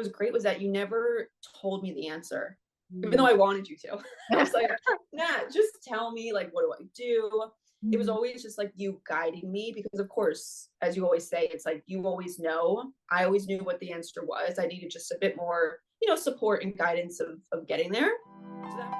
was great was that you never told me the answer, even though Mm. I wanted you to. I was like, nah, just tell me, like, what do I do? It was Mm. always just like you guiding me because, of course, as you always say, it's like you always know. I always knew what the answer was. I needed just a bit more, support and guidance of getting there. So that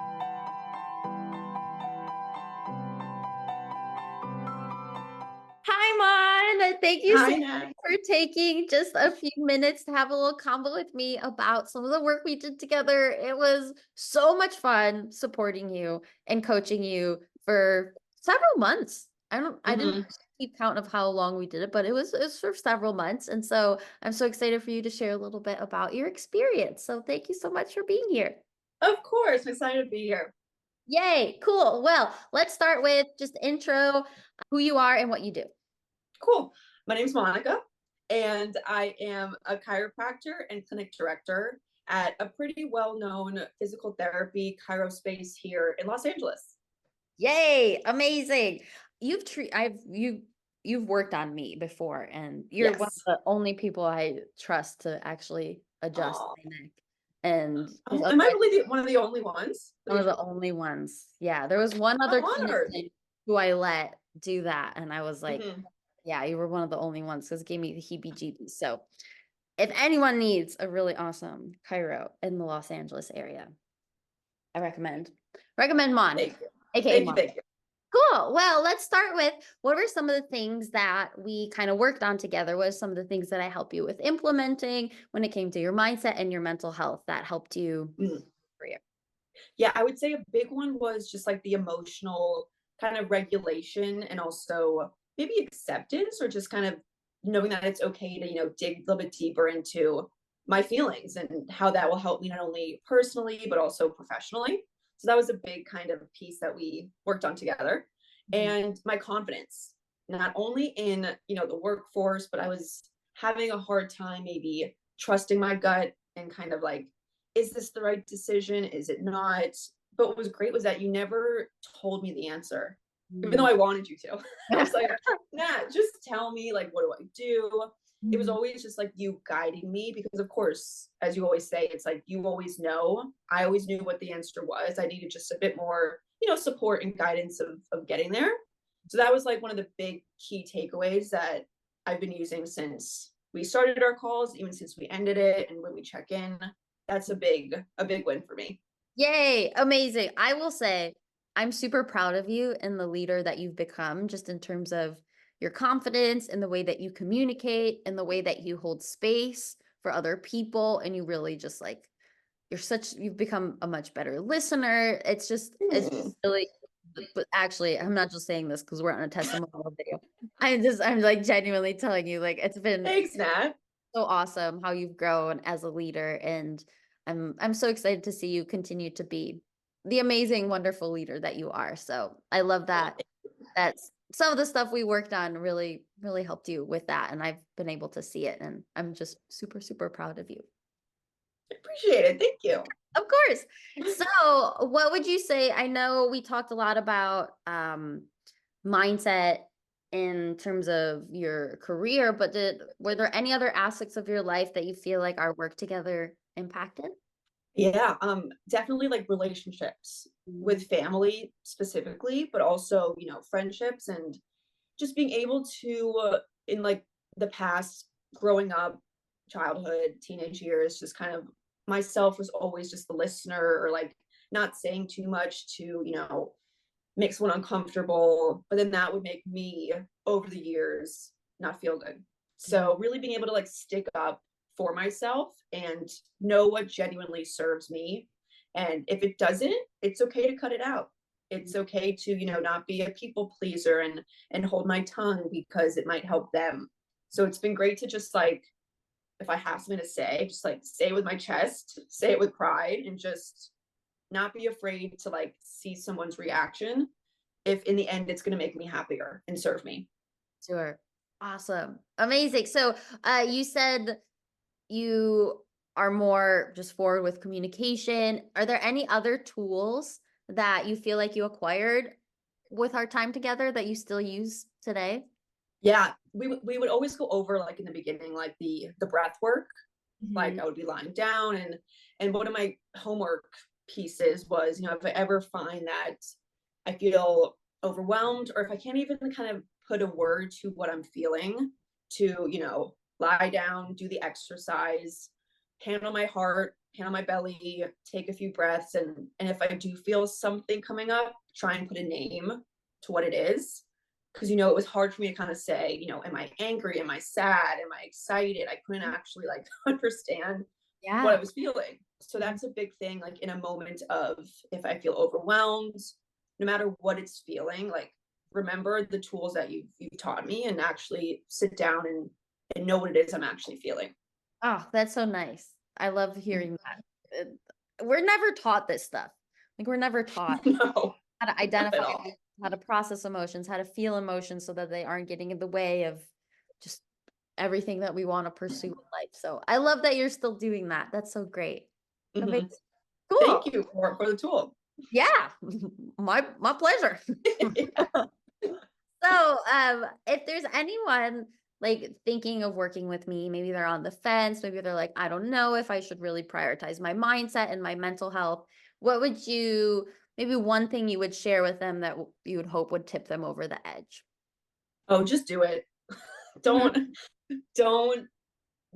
Hi, Mon. Thank you so Hi, much Nat. for taking just a few minutes to have a little convo with me about some of the work we did together. It was so much fun supporting you and coaching you for several months. I didn't Mhm. keep count of how long we did it, but it was for several months. And so I'm so excited for you to share a little bit about your experience. So thank you so much for being here. Of course, I'm excited to be here. Yay, cool. Well, let's start with just intro, who you are and what you do. Cool. My name's Monica, and I am a chiropractor and clinic director at a pretty well-known physical therapy chiro space here in Los Angeles. Yay, amazing. You've worked on me before, and you're one of Yes. the only people I trust to actually adjust Oh, my neck. And 'cause am I otherwise, really one of the only ones that one you of the trust? only ones. Yeah, there was one I'm other honored. clinician who I let do that, and I was like, Mhm. yeah, you were one of the only ones because it gave me the heebie-jeebies. So if anyone needs a really awesome chiro in the Los Angeles area, I recommend Mon, Thank you. aka Thank you. Mon. Thank you. Cool. Well, let's start with what were some of the things that we kind of worked on together? What are some of the things that I help you with implementing when it came to your mindset and your mental health that helped you Mm. for you? Yeah, I would say a big one was just like the emotional kind of regulation and also maybe acceptance or just kind of knowing that it's okay to, dig a little bit deeper into my feelings and how that will help me not only personally, but also professionally. So that was a big kind of piece that we worked on together. Mhm. And my confidence, not only in, the workforce, but I was having a hard time maybe trusting my gut and kind of like is this the right decision? Is it not? But what was great was that you never told me the answer, even though Mm. I wanted you to. I was like, nah, just tell me, like, what do I do? It was Mm. always just like you guiding me because, of course, as you always say, it's like you always know. I always knew what the answer was. I needed just a bit more, support and guidance of getting there. So that was like one of the big key takeaways that I've been using since we started our calls, even since we ended it and when we check in. That's a big win for me. Yay, amazing. I will say I'm super proud of you and the leader that you've become, just in terms of your confidence and the way that you communicate and the way that you hold space for other people. And you really just like you've become a much better listener. It's Mm. really, but actually, I'm not just saying this because we're on a testimonial video. I'm like genuinely telling you, like, it's been Thanks, Nat. so awesome how you've grown as a leader. And I'm so excited to see you continue to be the amazing, wonderful leader that you are. So I love Oh, that. That's some of the stuff we worked on really, really helped you with that. And I've been able to see it. And I'm just super, super proud of you. I appreciate it. Thank you. Of course. So, what would you say? I know we talked a lot about mindset in terms of your career, but were there any other aspects of your life that you feel like our work together impacted? Yeah, definitely like relationships Mm. with family specifically, but also, friendships and just being able to, in like the past, growing up, childhood, teenage years, just kind of myself was always just the listener or like not saying too much to, make someone uncomfortable, but then that would make me over the years not feel good. Mm. So really being able to like stick up for myself and know what genuinely serves me. And if it doesn't, it's okay to cut it out. It's okay to, not be a people pleaser and hold my tongue because it might help them. So it's been great to just like if I have something to say, just like say it with my chest, say it with pride, and just not be afraid to like see someone's reaction if in the end it's going to make me happier and serve me. Sure. Awesome. Amazing. So, you said you are more just forward with communication. Are there any other tools that you feel like you acquired with our time together that you still use today? Yeah, we would always go over like in the beginning like the breath work Like I would be lying down, and one of my homework pieces was, if I ever find that I feel overwhelmed, or if I can't even kind of put a word to what I'm feeling, to, lie down, do the exercise, hand on my heart, hand on my belly, take a few breaths, and if I do feel something coming up, try and put a name to what it is. Because it was hard for me to kind of say, am I angry? Am I sad? Am I excited? I couldn't actually like understand what I Yeah. was feeling. So that's a big thing, like in a moment of, if I feel overwhelmed, no matter what it's feeling, like remember the tools that you've taught me, and actually sit down and know what it is I'm actually feeling. Oh, that's so nice. I love hearing that. We're never taught this stuff. Like we're never taught No, how to not identify, at all. how to process emotions, how to feel emotions so that they aren't getting in the way of just everything that we want to pursue in life. So I love that you're still doing that. That's so great. Amazing. Mhm. Thank Cool. you for the tool. Yeah. My pleasure. Yeah. So, if there's anyone like thinking of working with me, maybe they're on the fence, maybe they're like, I don't know if I should really prioritize my mindset and my mental health. What would you, maybe one thing you would share with them that you would hope would tip them over the edge? Oh, just do it. Mhm. Don't don't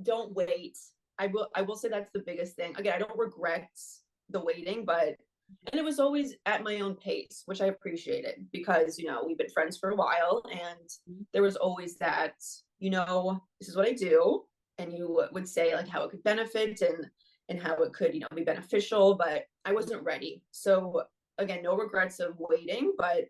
don't wait. I will say that's the biggest thing. Again, I don't regret the waiting, but and it was always at my own pace, which I appreciated, because we've been friends for a while, and there was always that, this is what I do, and you would say like how it could benefit, and how it could, be beneficial, but I wasn't ready. So again, no regrets of waiting, but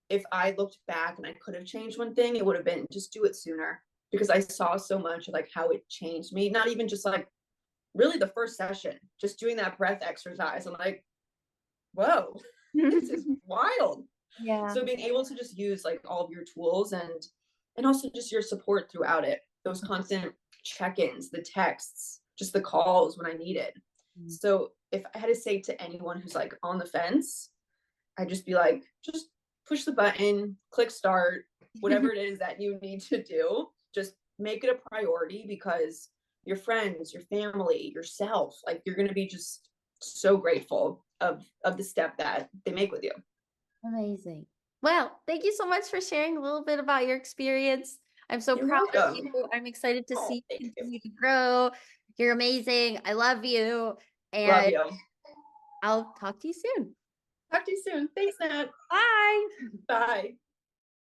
if I looked back and I could have changed one thing, it would have been just do it sooner, because I saw so much of like how it changed me. Not even just like really the first session, just doing that breath exercise. I'm like, whoa, this is wild. Yeah. So being able to just use like all of your tools, and also just your support throughout it, those constant check-ins, the texts, just the calls when I needed. Mhm. So if I had to say to anyone who's like on the fence, I'd just be like, just push the button, click start, whatever it is that you need to do, just make it a priority, because your friends, your family, yourself, like you're going to be just so grateful of the step that they make with you. Amazing. Well, thank you so much for sharing a little bit about your experience. I'm so You're proud of welcome. you. I'm excited to Oh, see you thank you. continue to grow. You're amazing. I love you. Love And you. I'll talk to you soon. Talk to you soon. Thanks, Nat. Bye. Bye.